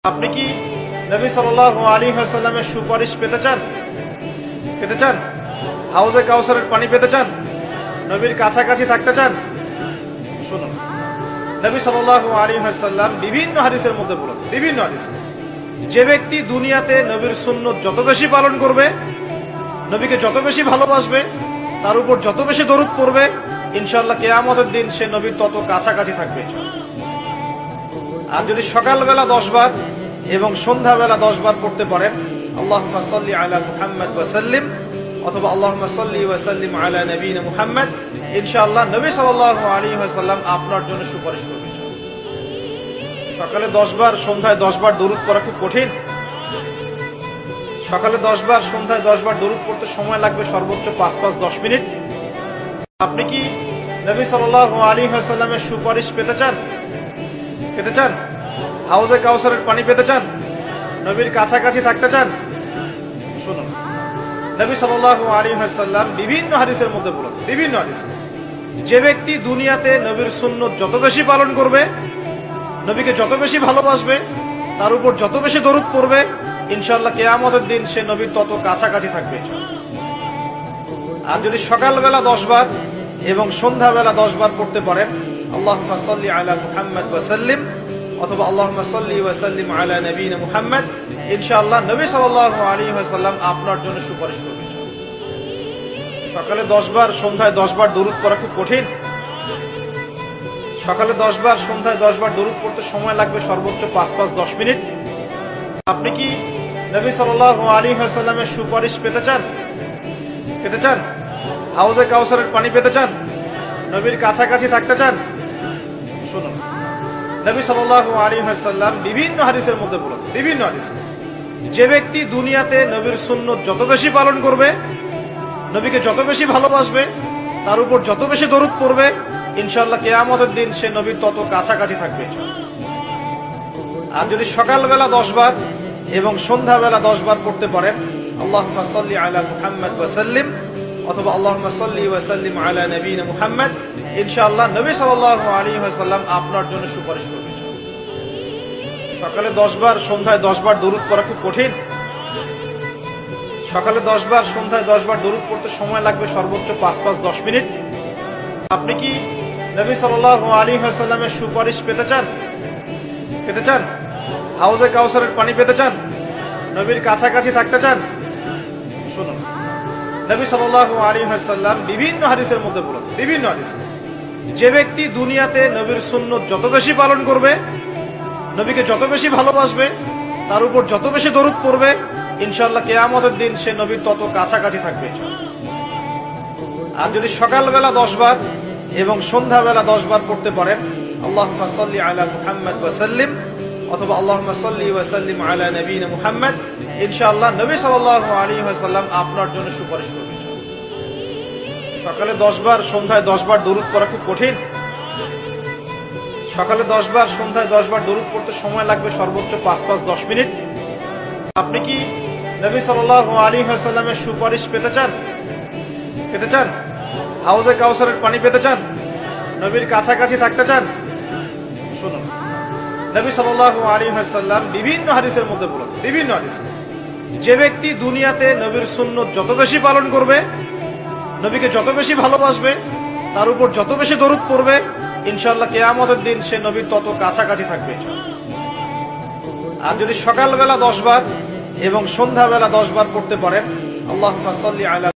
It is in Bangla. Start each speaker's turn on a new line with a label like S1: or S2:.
S1: আপনি কি নবী সাল্লাল্লাহু আলাইহি ওয়াসাল্লামের সুপারিশ পেতে চান? হাউজে কাউসারের পানি পেতে চান? নবীর কাছাকাছি থাকতে চান? শুনুন, নবী সাল্লাল্লাহু আলাইহি ওয়াসাল্লাম বিভিন্ন হাদিসের মধ্যে বলেছেন, বিভিন্ন হাদিসে, যে ব্যক্তি দুনিয়াতে নবীর সুন্নত যত বেশি পালন করবে, নবীকে যত বেশি ভালোবাসবে, তার উপর যত বেশি দরুদ পড়বে, ইনশাআল্লাহ কিয়ামতের দিন সে নবীর তত কাছাকাছি থাকবে। আর যদি সকালবেলা 10 বার এবং সন্ধ্যাবেলা 10 বার পড়তে পারেন, আল্লাহুম্মা সাল্লি আলা মুহাম্মাদ ওয়া সাল্লিম, অথবা আল্লাহুম্মা সাল্লি ওয়া সাল্লিম আলা নবিয়িনা মুহাম্মাদ, ইনশাআল্লাহ নবী সাল্লাল্লাহু আলাইহি ওয়াসাল্লাম আপনার জন্য সুপারিশ করবেন। সকালে 10 বার, সন্ধ্যায় 10 বার দরুদ পড়া খুব কঠিন। সকালে 10 বার, সন্ধ্যায় 10 বার দরুদ পড়তে সময় লাগবে সর্বোচ্চ 5-10 মিনিট। আপনি কি নবী সাল্লাল্লাহু আলাইহি ওয়াসাল্লামের সুপারিশ পেতে চান? হাউজে কাউসারের পানি পেতে চান? নবীর কাছাকাছি থাকতে চান? শুনুন, নবী সাল্লাল্লাহু আলাইহি ওয়াসাল্লাম বিভিন্ন হাদিসের মধ্যে বলেছেন, বিভিন্ন হাদিসে, যে ব্যক্তি দুনিয়াতে নবীর সুন্নত যত বেশি পালন করবে, নবীকে যত বেশি ভালোবাসবে, তার উপর যত বেশি দরুদ পড়বে, ইনশাআল্লাহ কিয়ামতের দিন সে নবীর তত কাছাকাছি থাকবে। আর যদি সকালবেলা 10 বার এবং সন্ধ্যাবেলা 10 বার পড়তে পারেন, আল্লাহুম্মা সাল্লি আলা মুহাম্মাদ ওয়া সাল্লিম, অথবা আল্লাহুম্মা সাল্লি ওয়া সাল্লিম আলা নবিয়িনা মুহাম্মাদ, ইনশাআল্লাহ নবী সাল্লাল্লাহু আলাইহি ওয়াসাল্লাম আপনার জন্য সুপারিশ করবেন। সকালে 10 বার, সন্ধ্যায় 10 বার দরুদ পড়া খুব কঠিন। সকালে 10 বার, সন্ধ্যায় 10 বার দরুদ পড়তে সময় লাগবে সর্বোচ্চ 5-10 মিনিট। আপনি কি নবী সাল্লাল্লাহু আলাইহি ওয়াসাল্লামের সুপারিশ পেতে চান? হাউজে কাউসারের পানি পেতে চান? নবীর কাছাকাছি থাকতে চান? শুনুন, নবী সাল্লাল্লাহু আলাইহি ওয়াসাল্লাম বিভিন্ন হাদিসের মধ্যে বলেছেন, বিভিন্ন হাদিসে, যে ব্যক্তি দুনিয়াতে নবীর সুন্নত যত বেশি পালন করবে, নবীকে যত বেশি ভালোবাসবে, তার উপর যত বেশি দরুদ পড়বে, ইনশাআল্লাহ কিয়ামতের দিন সে নবীর তত কাছাকাছি থাকবে। আর যদি সকালবেলা 10 বার এবং সন্ধ্যাবেলা 10 বার পড়তে পারেন, আল্লাহুম্মা সাল্লি আলা মুহাম্মাদ ওয়া সাল্লিম, অথবা আল্লাহুম্মা সাল্লি ওয়া সাল্লিম আলা নবিয়িনা মুহাম্মাদ, ইনশাআল্লাহ নবী সাল্লাল্লাহু আলাইহি ওয়াসাল্লাম আপনার জন্য সুপারিশ করবেন। সকালে 10 বার, সন্ধ্যায় 10 বার দরুদ পড়া খুব কঠিন। সকালে 10 বার, সন্ধ্যায় 10 বার দরুদ পড়তে সময় লাগবে সর্বোচ্চ 5-10 মিনিট। আপনি কি নবী সাল্লাল্লাহু আলাইহি ওয়াসাল্লামের সুপারিশ পেতে চান? হাউজে কাউসারের পানি পেতে চান? নবীর কাছাকাছি থাকতে চান? শুনুন, নবী সাল্লাল্লাহু আলাইহি ওয়াসাল্লাম বিভিন্ন হাদিসের মধ্যে বলেছেন, বিভিন্ন হাদিসে, যে ব্যক্তি দুনিয়াতে নবীর সুন্নত যত বেশি পালন করবে, নবীকে যত বেশি ভালোবাসবে, তার উপর যত বেশি দরুদ পড়বে, ইনশাআল্লাহ কিয়ামতের দিন সে নবীর তত কাছাকাছি থাকবে। আর যদি সকালবেলা 10 বার এবং সন্ধ্যাবেলা 10 বার পড়তে পারেন, আল্লাহুম্মা সাল্লি আলা মুহাম্মাদ ওয়া সাল্লিম, অথবা আল্লাহুম্মা সাল্লি ওয়া সাল্লিম আলা নবিয়িনা মুহাম্মাদ, ইনশাআল্লাহ নবী সাল্লাল্লাহু আলাইহি ওয়াসাল্লাম আপনার জন্য সুপারিশ করবেন। সকালে 10 বার, সন্ধ্যায় 10 বার দরুদ পড়া খুব কঠিন। সকালে 10 বার, সন্ধ্যায় 10 বার দরুদ পড়তে সময় লাগবে সর্বোচ্চ 5-10 মিনিট। আপনি কি নবী সাল্লাল্লাহু আলাইহি ওয়াসাল্লামের সুপারিশ পেতে চান? হাউজে কাউসারের পানি পেতে চান? নবীর কাছাকাছি থাকতে চান? শুনুন, নবী সাল্লাল্লাহু আলাইহি ওয়াসাল্লাম বিভিন্ন হাদিসের মধ্যে বলেছেন, বিভিন্ন হাদিসে, যে ব্যক্তি দুনিয়াতে নবীর সুন্নত যত বেশি পালন করবে, নবীকে যত বেশি ভালোবাসবে, তার উপর যত বেশি দরুদ পড়বে, ইনশাআল্লাহ কিয়ামতের দিন সে নবীর তত কাছাকাছি থাকবে। আর যদি সকালবেলা 10 বার এবং সন্ধ্যাবেলা 10 বার পড়তে পারেন, আল্লাহুম্মা সাল্লি আলা